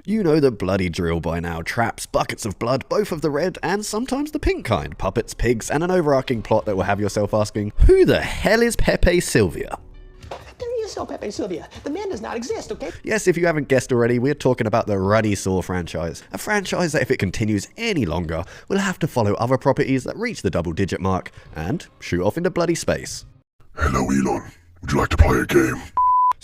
You know the bloody drill by now. Traps, buckets of blood, both of the red and sometimes the pink kind, puppets, pigs, and an overarching plot that will have yourself asking, who the hell is Pepe Sylvia? There is no Pepe Sylvia. The man does not exist, okay? Yes, if you haven't guessed already, we're talking about the ruddy Saw franchise. A franchise that if it continues any longer, will have to follow other properties that reach the double-digit mark and shoot off into bloody space. Hello, Elon. Would you like to play a game?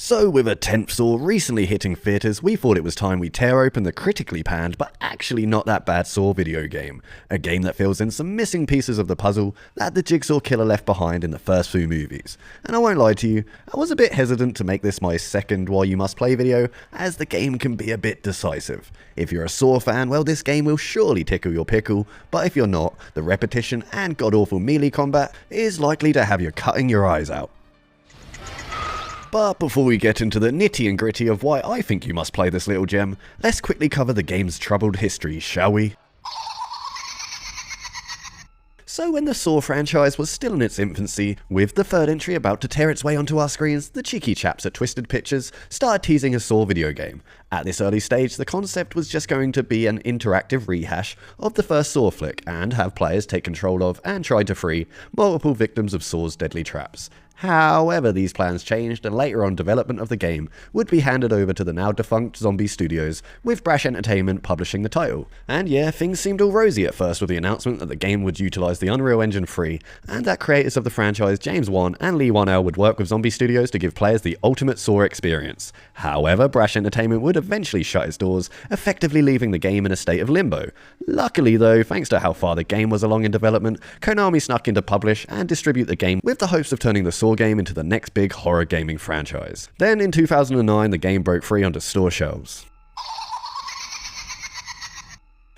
So with a 10th Saw recently hitting theatres, we thought it was time we tear open the critically panned but actually not that bad Saw video game. A game that fills in some missing pieces of the puzzle that the Jigsaw killer left behind in the first few movies. And I won't lie to you, I was a bit hesitant to make this my second Why You Must Play video, as the game can be a bit decisive. If you're a Saw fan, well this game will surely tickle your pickle, but if you're not, the repetition and god-awful melee combat is likely to have you cutting your eyes out. But before we get into the nitty and gritty of why I think you must play this little gem, let's quickly cover the game's troubled history, shall we? So when the Saw franchise was still in its infancy, with the third entry about to tear its way onto our screens, the cheeky chaps at Twisted Pictures started teasing a Saw video game. At this early stage, the concept was just going to be an interactive rehash of the first Saw flick, and have players take control of and try to free multiple victims of Saw's deadly traps. However, these plans changed, and later on development of the game would be handed over to the now defunct Zombie Studios, with Brash Entertainment publishing the title. And yeah, things seemed all rosy at first with the announcement that the game would utilise the Unreal Engine 3, and that creators of the franchise James Wan and Lee Wan-el would work with Zombie Studios to give players the ultimate Saw experience. However, Brash Entertainment would eventually shut its doors, effectively leaving the game in a state of limbo. Luckily though, thanks to how far the game was along in development, Konami snuck in to publish and distribute the game with the hopes of turning the Saw game into the next big horror gaming franchise. Then in 2009, the game broke free onto store shelves.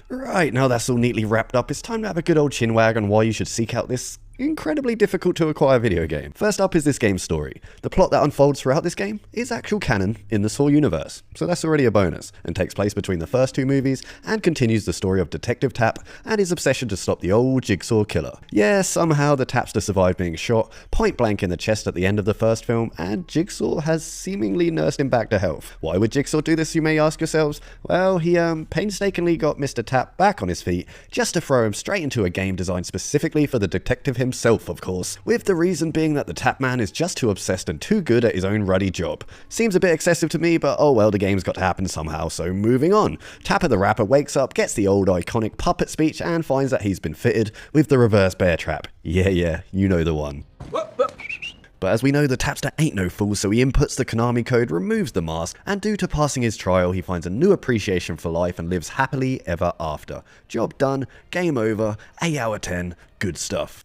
Right, now that's all neatly wrapped up, it's time to have a good old chinwag on why you should seek out this incredibly difficult to acquire video game. First up is this game's story. The plot that unfolds throughout this game is actual canon in the Saw universe, so that's already a bonus, and takes place between the first two movies and continues the story of Detective Tapp and his obsession to stop the old Jigsaw killer. Yeah, somehow the Tapster survived being shot point blank in the chest at the end of the first film, and Jigsaw has seemingly nursed him back to health. Why would Jigsaw do this, you may ask yourselves? Well, he painstakingly got Mr. Tapp back on his feet just to throw him straight into a game designed specifically for the detective himself, of course, with the reason being that the Tap Man is just too obsessed and too good at his own ruddy job. Seems a bit excessive to me, but oh well, the game's got to happen somehow, so moving on. Tapper the Rapper wakes up, gets the old iconic puppet speech, and finds that he's been fitted with the reverse bear trap. Yeah, you know the one. But as we know, the Tapster ain't no fool, so he inputs the Konami code, removes the mask, and due to passing his trial, he finds a new appreciation for life and lives happily ever after. Job done, game over, 8 out of 10, good stuff.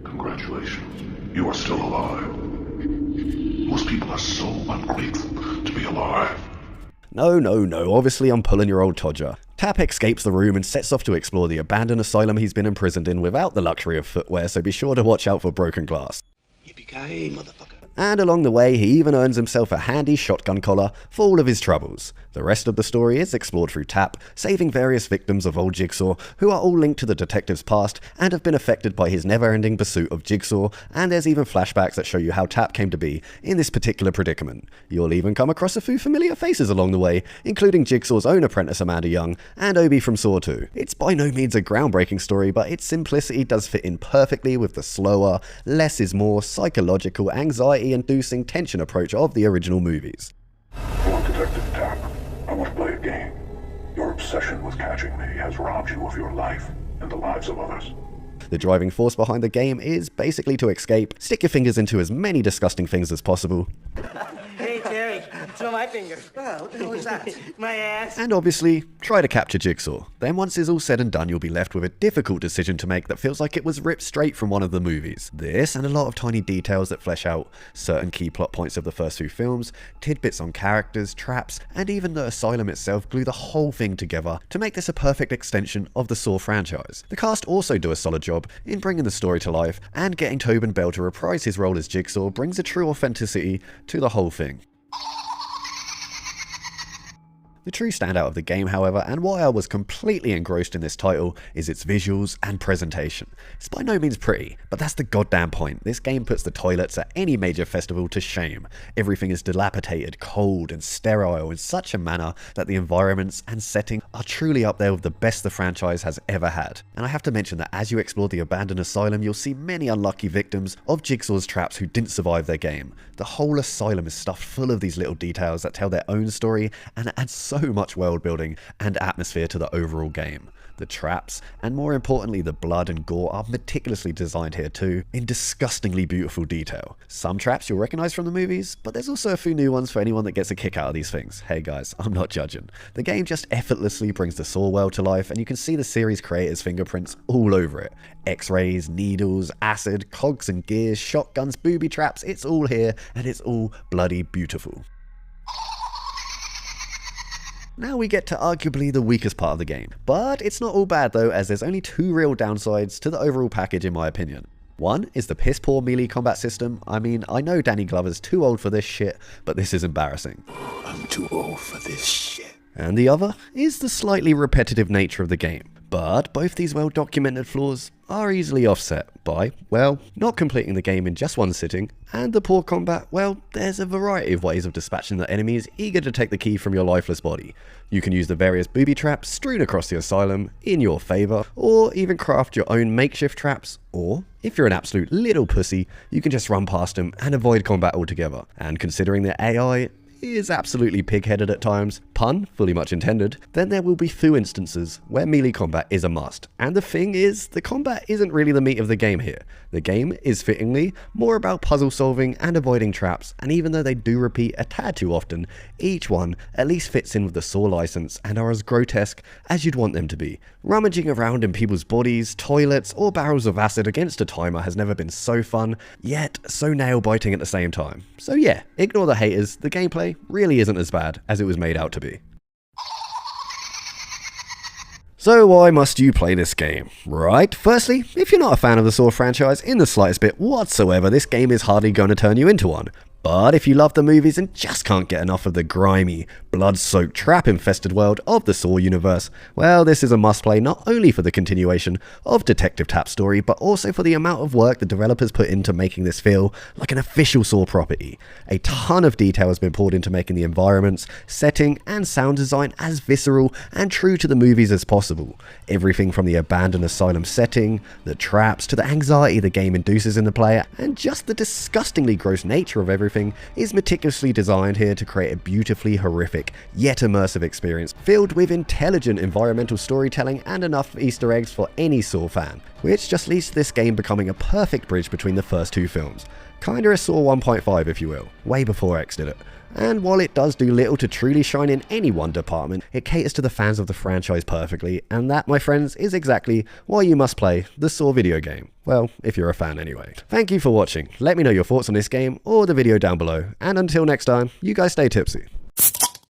Congratulations, you are still alive. Most people are so ungrateful to be alive. No, obviously I'm pulling your old Todger. Tapp escapes the room and sets off to explore the abandoned asylum he's been imprisoned in without the luxury of footwear, so be sure to watch out for broken glass. Yippee-ki-yay, motherfucker. And along the way, he even earns himself a handy shotgun collar for all of his troubles. The rest of the story is explored through Tapp, saving various victims of old Jigsaw, who are all linked to the detective's past and have been affected by his never-ending pursuit of Jigsaw, and there's even flashbacks that show you how Tapp came to be in this particular predicament. You'll even come across a few familiar faces along the way, including Jigsaw's own apprentice Amanda Young, and Obi from Saw 2. It's by no means a groundbreaking story, but its simplicity does fit in perfectly with the slower, less is more, psychological, anxiety-inducing tension approach of the original movies. Hello, Detective Tapp. I want to play a game. Your obsession with catching me has robbed you of your life and the lives of others. The driving force behind the game is basically to escape, stick your fingers into as many disgusting things as possible. Hey, Terry, throw my finger. Oh, what the hell is that? My ass. And obviously, try to capture Jigsaw. Then once it's all said and done, you'll be left with a difficult decision to make that feels like it was ripped straight from one of the movies. This, and a lot of tiny details that flesh out certain key plot points of the first few films, tidbits on characters, traps, and even the asylum itself glue the whole thing together to make this a perfect extension of the Saw franchise. The cast also do a solid job in bringing the story to life, and getting Tobin Bell to reprise his role as Jigsaw brings a true authenticity to the whole thing. The true standout of the game, however, and why I was completely engrossed in this title, is its visuals and presentation. It's by no means pretty, but that's the goddamn point. This game puts the toilets at any major festival to shame. Everything is dilapidated, cold, and sterile in such a manner that the environments and setting are truly up there with the best the franchise has ever had. And I have to mention that as you explore the abandoned asylum, you'll see many unlucky victims of Jigsaw's traps who didn't survive their game. The whole asylum is stuffed full of these little details that tell their own story and add so much world building and atmosphere to the overall game. The traps, and more importantly the blood and gore, are meticulously designed here too, in disgustingly beautiful detail. Some traps you'll recognise from the movies, but there's also a few new ones for anyone that gets a kick out of these things. Hey guys, I'm not judging. The game just effortlessly brings the Saw world to life, and you can see the series creators' fingerprints all over it. X-rays, needles, acid, cogs and gears, shotguns, booby traps, it's all here, and it's all bloody beautiful. Now we get to arguably the weakest part of the game, but it's not all bad though, as there's only two real downsides to the overall package in my opinion. One is the piss poor melee combat system. I mean, I know Danny Glover's too old for this shit, but this is embarrassing. I'm too old for this shit. And the other is the slightly repetitive nature of the game. But both these well-documented flaws are easily offset by, well, not completing the game in just one sitting, and the poor combat. Well, there's a variety of ways of dispatching the enemies eager to take the key from your lifeless body. You can use the various booby traps strewn across the asylum in your favour, or even craft your own makeshift traps, or, if you're an absolute little pussy, you can just run past them and avoid combat altogether. And considering the AI is absolutely pig-headed at times, pun fully much intended, then there will be few instances where melee combat is a must. And the thing is, the combat isn't really the meat of the game here. The game is fittingly more about puzzle solving and avoiding traps, and even though they do repeat a tad too often, each one at least fits in with the Saw license and are as grotesque as you'd want them to be. Rummaging around in people's bodies, toilets, or barrels of acid against a timer has never been so fun, yet so nail-biting at the same time. So yeah, ignore the haters, the gameplay really isn't as bad as it was made out to be. So why must you play this game? Right, firstly, if you're not a fan of the Saw franchise in the slightest bit whatsoever, this game is hardly going to turn you into one. But if you love the movies and just can't get enough of the grimy, blood-soaked, trap-infested world of the Saw universe, well, this is a must-play not only for the continuation of Detective Tapp's story, but also for the amount of work the developers put into making this feel like an official Saw property. A ton of detail has been poured into making the environments, setting, and sound design as visceral and true to the movies as possible. Everything from the abandoned asylum setting, the traps, to the anxiety the game induces in the player, and just the disgustingly gross nature of everything is meticulously designed here to create a beautifully horrific yet immersive experience filled with intelligent environmental storytelling and enough Easter eggs for any Saw fan, which just leads to this game becoming a perfect bridge between the first two films. Kinda a Saw 1.5 if you will, way before X did it. And while it does do little to truly shine in any one department, it caters to the fans of the franchise perfectly, and that, my friends, is exactly why you must play the Saw video game. Well, if you're a fan anyway. Thank you for watching. Let me know your thoughts on this game or the video down below, and until next time, you guys stay tipsy.